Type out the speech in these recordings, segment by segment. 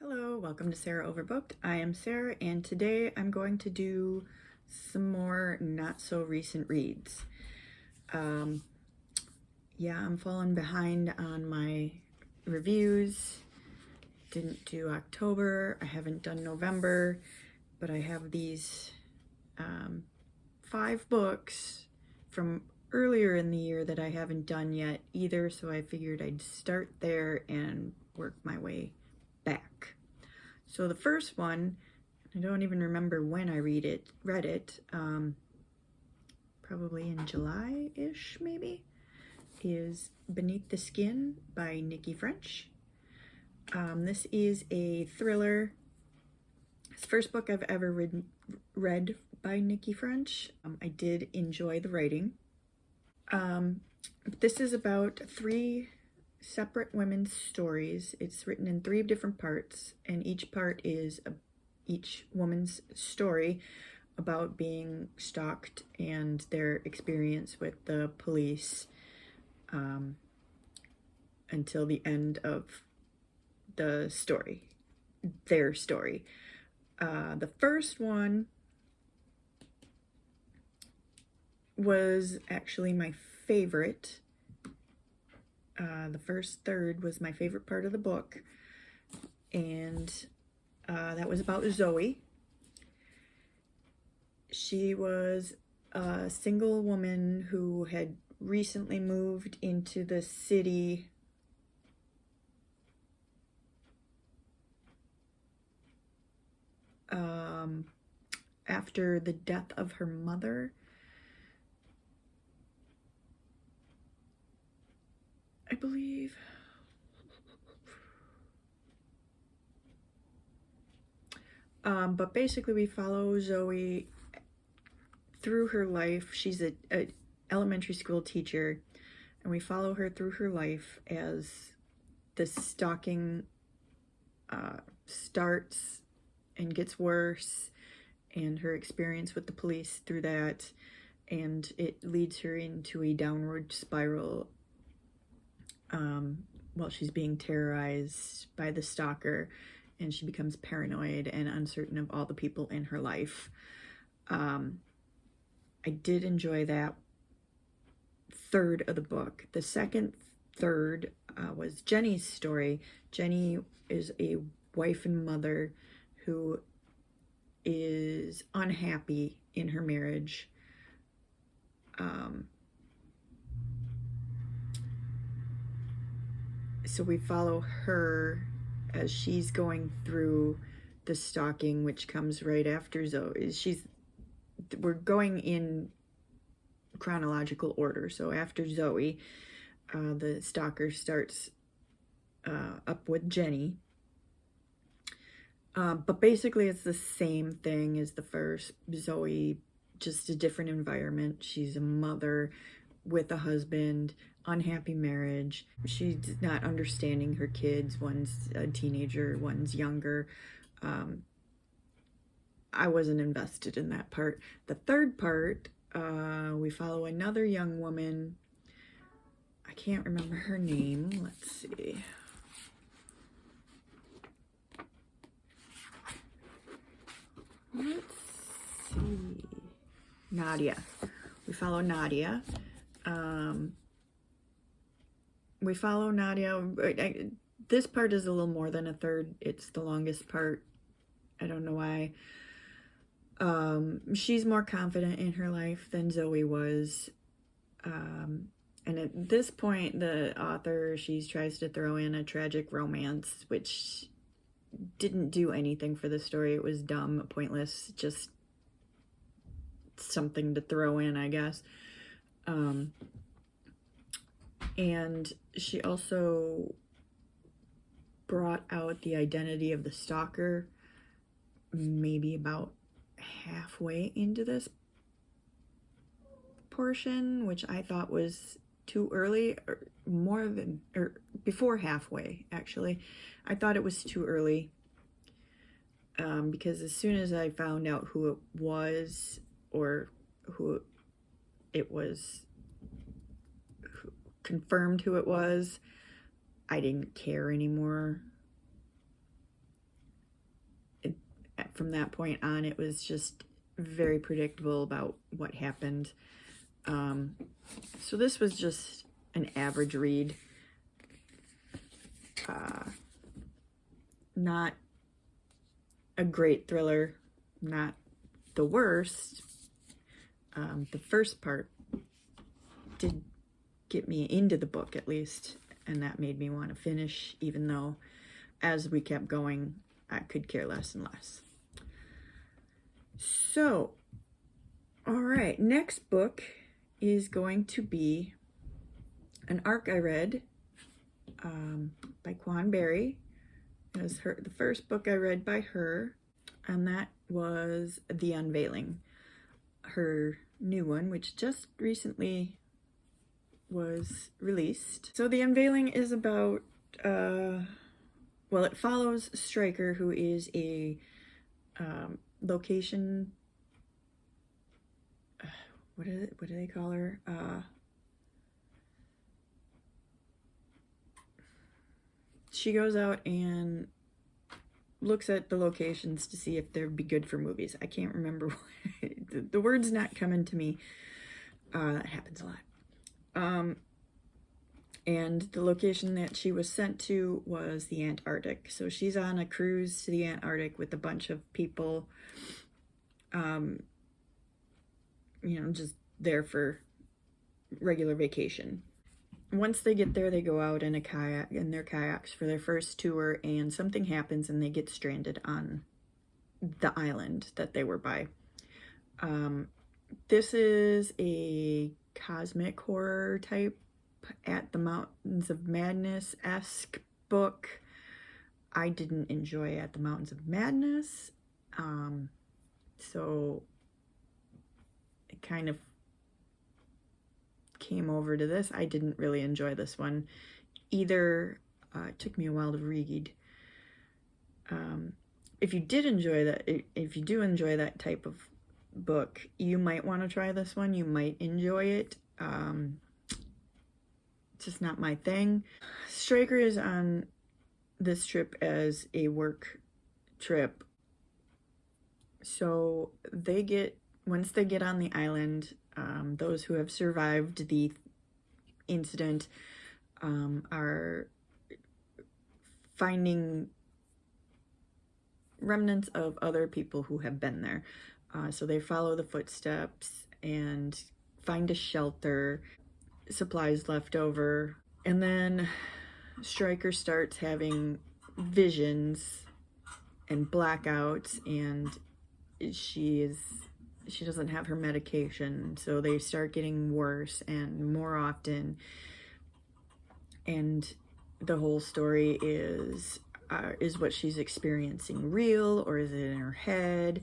Hello, welcome to Sarah Overbooked. I am Sarah, and today I'm going to do some more not so recent reads. I'm falling behind on my reviews. Didn't do October, I haven't done November, but I have these 5 books from earlier in the year that I haven't done yet either, so I figured I'd start there and work my way back. So the first one, I don't even remember when I read it, probably in July-ish maybe, is Beneath the Skin by Nikki French. This is a thriller. It's the first book I've ever read by Nikki French. I did enjoy the writing. This is about 3 separate women's stories. It's written in 3 different parts, and each part is each woman's story about being stalked and their experience with the police until the end of the story, their story. The first one was actually my favorite. The first third was my favorite part of the book, and that was about Zoe. She was a single woman who had recently moved into the city after the death of her mother. I believe. But basically we follow Zoe through her life. She's a elementary school teacher, and we follow her through her life as the stalking starts and gets worse, and her experience with the police through that, and it leads her into a downward spiral while she's being terrorized by the stalker, and she becomes paranoid and uncertain of all the people in her life. I did enjoy that third of the book. The second third was Jenny's story. Jenny is a wife and mother who is unhappy in her marriage. So we follow her as she's going through the stalking, which comes right after Zoe. We're going in chronological order. So after Zoe, the stalker starts up with Jenny. But basically it's the same thing as the first. Zoe, just a different environment. She's a mother with a husband, unhappy marriage. She's not understanding her kids. One's a teenager, one's younger. I wasn't invested in that part. The third part, we follow another young woman. I can't remember her name. Let's see. Nadia. We follow Nadia. This part is a little more than a third. It's the longest part. I don't know why. She's more confident in her life than Zoe was. And at this point, the author, she tries to throw in a tragic romance, which didn't do anything for the story. It was dumb, pointless, just something to throw in, I guess. And she also brought out the identity of the stalker maybe about halfway into this portion, which I thought was too early, or before halfway, actually. I thought it was too early, because as soon as I found out who it was, or who it was, confirmed who it was, I didn't care anymore. from that point on, it was just very predictable about what happened. So this was just an average read. Not a great thriller, not the worst. The first part did get me into the book, at least, and that made me want to finish, even though as we kept going, I could care less and less. So, all right, next book is going to be an arc I read by Quan Berry. It was the first book I read by her, and that was The Unveiling, her new one, which just recently was released. So The Unveiling is about, well, it follows Stryker, who is a location, what do they call her? She goes out and looks at the locations to see if they'd be good for movies. I can't remember. The word's not coming to me. That happens a lot. And the location that she was sent to was the Antarctic. So she's on a cruise to the Antarctic with a bunch of people, just there for regular vacation. Once they get there, they go out in their kayaks for their first tour, and something happens and they get stranded on the island that they were by. This is a cosmic horror type At the Mountains of Madness-esque book. I didn't enjoy At the Mountains of Madness, so it kind of came over to this. I didn't really enjoy this one either. It took me a while to read. If you do enjoy that type of book, you might want to try this one. You might enjoy it. It's just not my thing. Stryker is on this trip as a work trip. So once they get on the island, those who have survived the incident are finding remnants of other people who have been there. So they follow the footsteps and find a shelter, supplies left over, and then Stryker starts having visions and blackouts, and she doesn't have her medication, so they start getting worse and more often. And the whole story is what she's experiencing real, or is it in her head?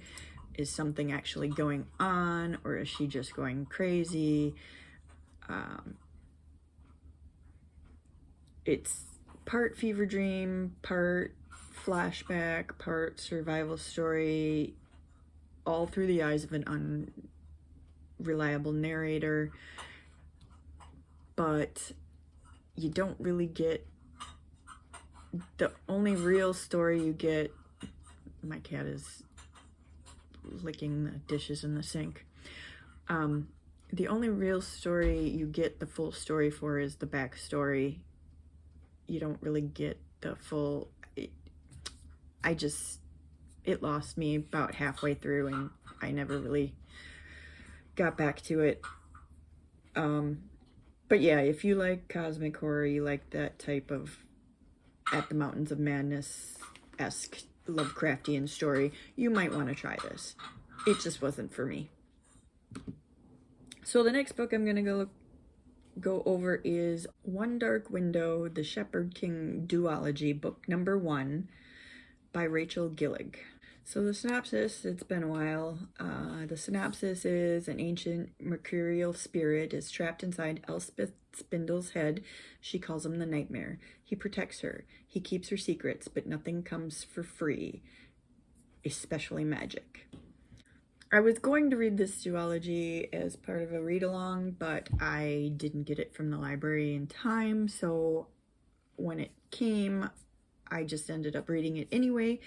Is something actually going on, or is she just going crazy? It's part fever dream, part flashback, part survival story, all through the eyes of an unreliable narrator. But you don't really get, the only real story you get, my cat is licking the dishes in the sink. The only real story you get the full story for is the backstory. You don't really get the full, it lost me about halfway through, and I never really got back to it. But yeah, if you like cosmic horror, you like that type of At the Mountains of Madness-esque Lovecraftian story, you might want to try this. It just wasn't for me. So the next book I'm going to go over is One Dark Window, The Shepherd King Duology, book number 1 by Rachel Gillig. So the synopsis, it's been a while. The synopsis is an ancient mercurial spirit is trapped inside Elspeth Spindle's head. She calls him the Nightmare. He protects her. He keeps her secrets, but nothing comes for free, especially magic. I was going to read this duology as part of a read-along, but I didn't get it from the library in time, so when it came, I just ended up reading it anyway.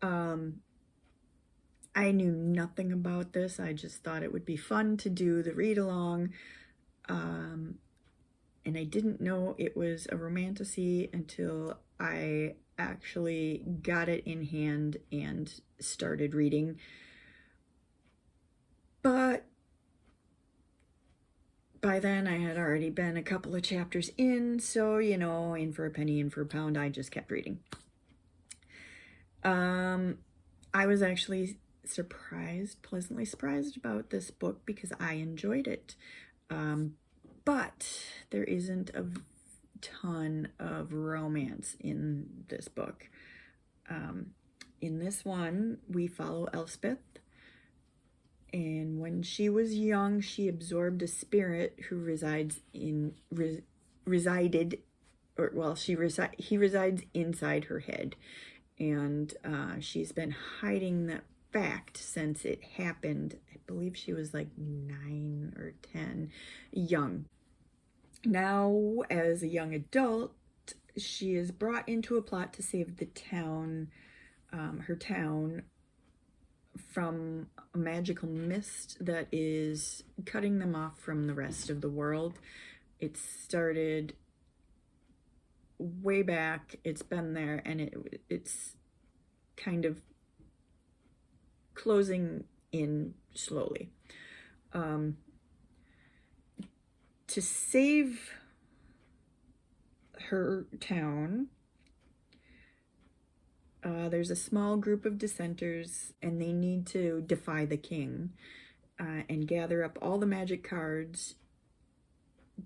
I knew nothing about this. I just thought it would be fun to do the read along. And I didn't know it was a romantasy until I actually got it in hand and started reading. But by then I had already been a couple of chapters in, so, you know, in for a penny, in for a pound, I just kept reading. I was actually pleasantly surprised about this book because I enjoyed it. But there isn't a ton of romance in this book. In this one, we follow Elspeth, and when she was young, she absorbed a spirit who he resides inside her head, and she's been hiding that fact since it happened. I believe she was like 9 or 10, young. Now, as a young adult, she is brought into a plot to save the town, her town, from a magical mist that is cutting them off from the rest of the world. It started way back, it's been there, and it's kind of closing in slowly. To save her town, there's a small group of dissenters, and they need to defy the king and gather up all the magic cards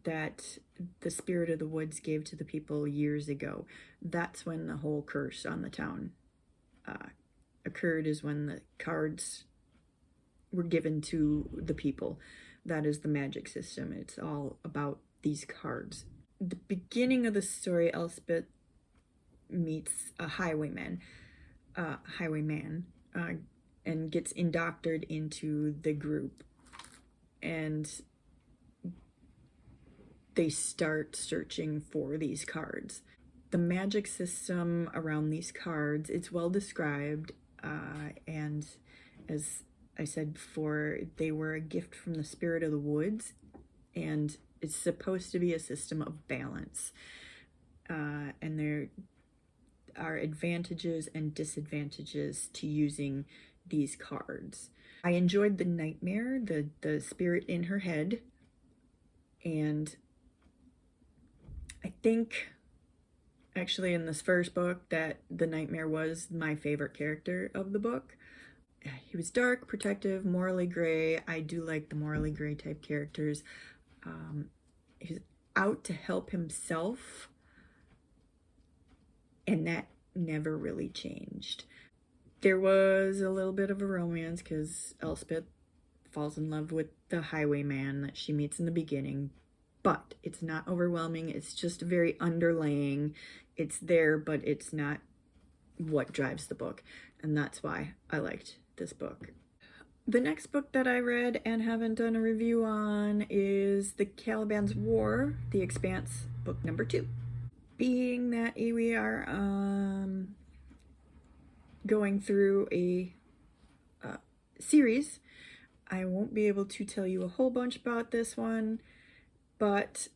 that the Spirit of the Woods gave to the people years ago. That's when the whole curse on the town occurred, is when the cards were given to the people. That is the magic system. It's all about these cards. The beginning of the story, Elspeth meets a highwayman, and gets indoctored into the group, and they start searching for these cards. The magic system around these cards, it's well described, and as I said before, they were a gift from the Spirit of the Woods, and it's supposed to be a system of balance, and there are advantages and disadvantages to using these cards. I enjoyed the nightmare, the spirit in her head, and I think actually in this first book that the nightmare was my favorite character of the book. He was dark, protective, morally gray. I do like the morally gray type characters. He's out to help himself, and that never really changed. There was a little bit of a romance because Elspeth falls in love with the highwayman that she meets in the beginning, but it's not overwhelming. It's just very underlaying. It's there, but it's not what drives the book, and that's why I liked this book. The next book that I read and haven't done a review on is The Caliban's War, The Expanse, book number 2. Being that we are going through a series, I won't be able to tell you a whole bunch about this one, but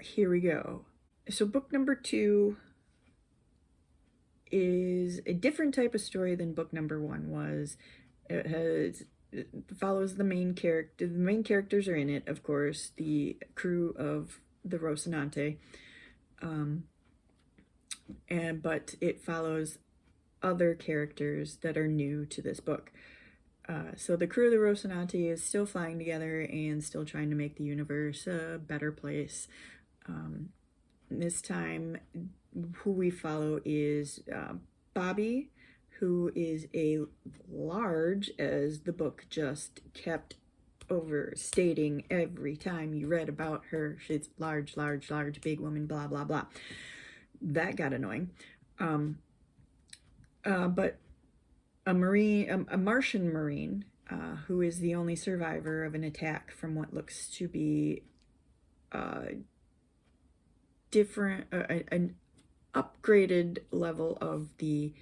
here we go. So book number 2 is a different type of story than book number 1 was. It follows the main character. The main characters are in it, of course, the crew of the Rocinante, but it follows other characters that are new to this book. So the crew of the Rocinante is still flying together and still trying to make the universe a better place. This time, who we follow is Bobby, who is a large, as the book just kept overstating every time you read about her. She's large, big woman, blah, blah, blah. That got annoying. But a Martian Marine, who is the only survivor of an attack from what looks to be upgraded level of the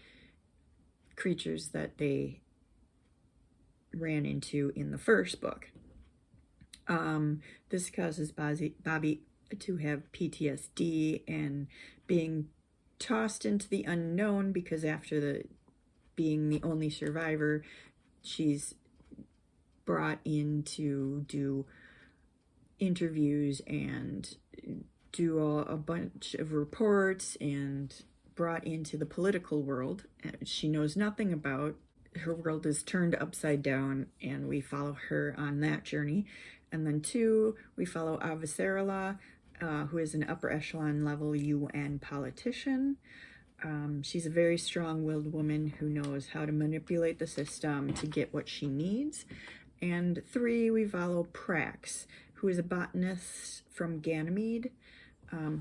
creatures that they ran into in the first book. This causes Bobby to have PTSD and being tossed into the unknown, because after being the only survivor, she's brought in to do interviews and do a bunch of reports, and brought into the political world she knows nothing about. Her world is turned upside down, and we follow her on that journey. And then 2, we follow Avasarala, who is an upper echelon level UN politician. She's a very strong-willed woman who knows how to manipulate the system to get what she needs. And 3, we follow Prax, who is a botanist from Ganymede,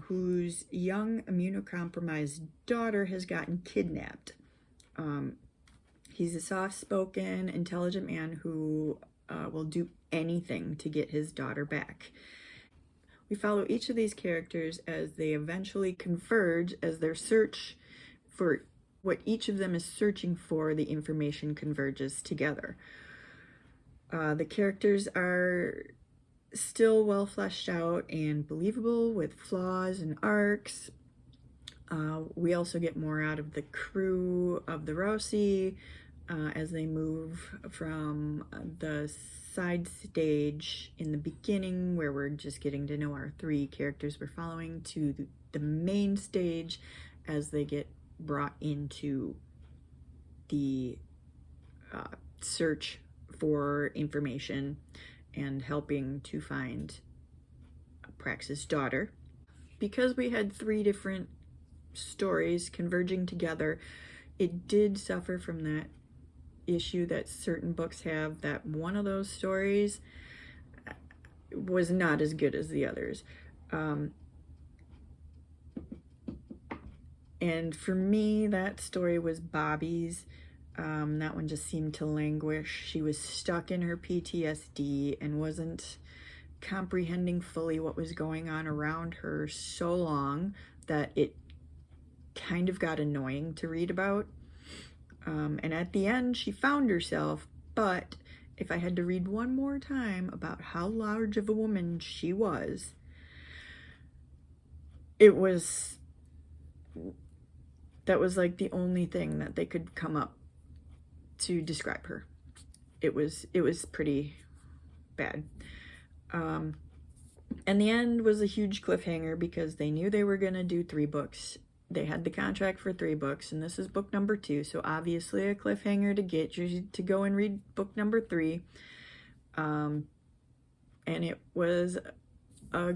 whose young immunocompromised daughter has gotten kidnapped. He's a soft-spoken, intelligent man who will do anything to get his daughter back. We follow each of these characters as they eventually converge, as their search for what each of them is searching for, the information converges together. The characters are still well fleshed out and believable, with flaws and arcs. We also get more out of the crew of the Rousey as they move from the side stage in the beginning, where we're just getting to know our 3 characters we're following, to the main stage as they get brought into the search for information and helping to find Prax's daughter. Because we had 3 different stories converging together, it did suffer from that issue that certain books have, that one of those stories was not as good as the others. And for me, that story was Bobby's. That one just seemed to languish. She was stuck in her PTSD and wasn't comprehending fully what was going on around her so long that it kind of got annoying to read about. And at the end, she found herself, but if I had to read one more time about how large of a woman she was, that was like the only thing that they could come up to describe her. It was pretty bad. And the end was a huge cliffhanger, because they knew they were going to do 3 books. They had the contract for 3 books, and this is book number 2, so obviously a cliffhanger to get you to go and read book number 3. And it was a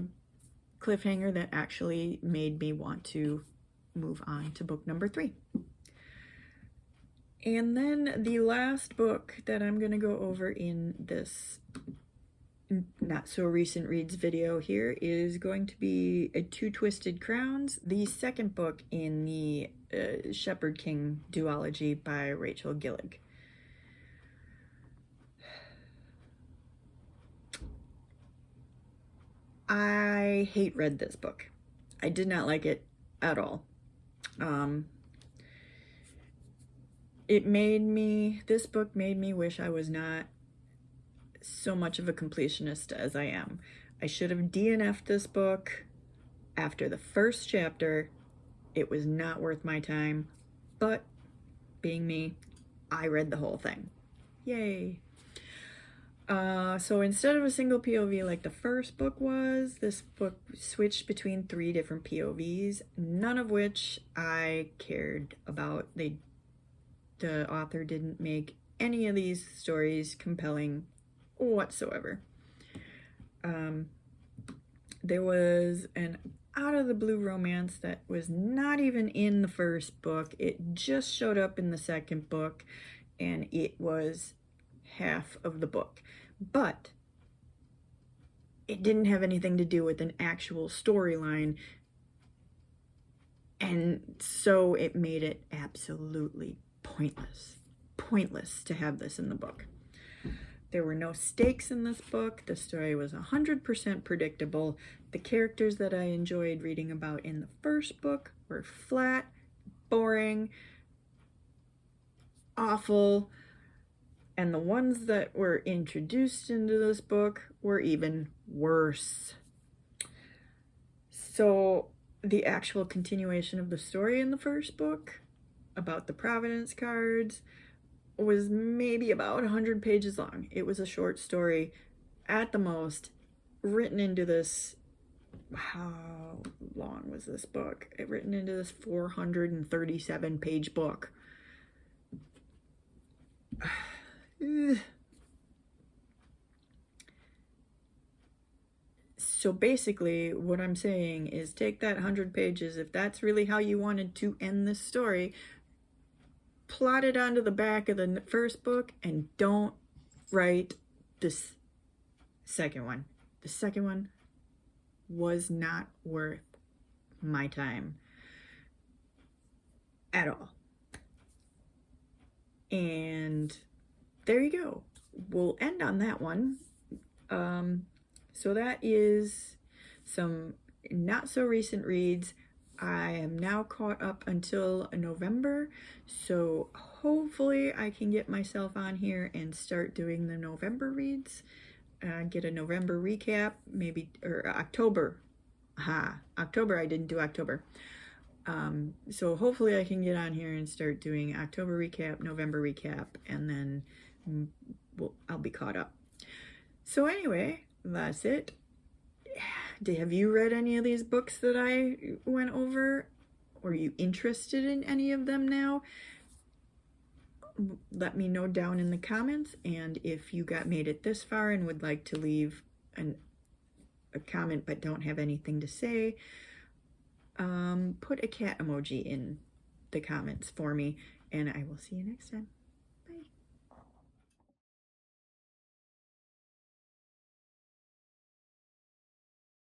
cliffhanger that actually made me want to move on to book number 3. And then the last book that I'm going to go over in this not so recent reads video here is going to be Two Twisted Crowns, the second book in the Shepherd King duology by Rachel Gillig. I read this book. I did not like it at all. This book made me wish I was not so much of a completionist as I am. I should have DNF'd this book after the first chapter. It was not worth my time, but being me, I read the whole thing. Yay. So instead of a single POV like the first book was, this book switched between 3 different POVs, none of which I cared about. The author didn't make any of these stories compelling whatsoever. There was an out-of-the-blue romance that was not even in the first book. It just showed up in the second book, and it was half of the book. But it didn't have anything to do with an actual storyline, and so it made it absolutely pointless to have this in the book. There were no stakes in this book. The story was 100% predictable. The characters that I enjoyed reading about in the first book were flat, boring, awful, and the ones that were introduced into this book were even worse. So the actual continuation of the story in the first book about the Providence cards was maybe about 100 pages long. It was a short story at the most, written into this, how long was this book? Written into this 437 page book. So basically what I'm saying is take that 100 pages, if that's really how you wanted to end this story, plot it onto the back of the first book and don't write this second one. The second one was not worth my time at all. And there you go. We'll end on that one. So that is some not so recent reads. I am now caught up until November, so hopefully I can get myself on here and start doing the November reads. Get a November recap, maybe, or October. October, I didn't do October. So hopefully I can get on here and start doing October recap, November recap, and then I'll be caught up. So anyway, that's it. Have you read any of these books that I went over? Are you interested in any of them now? Let me know down in the comments, and if you made it this far and would like to leave a comment but don't have anything to say, put a cat emoji in the comments for me, and I will see you next time. Bye.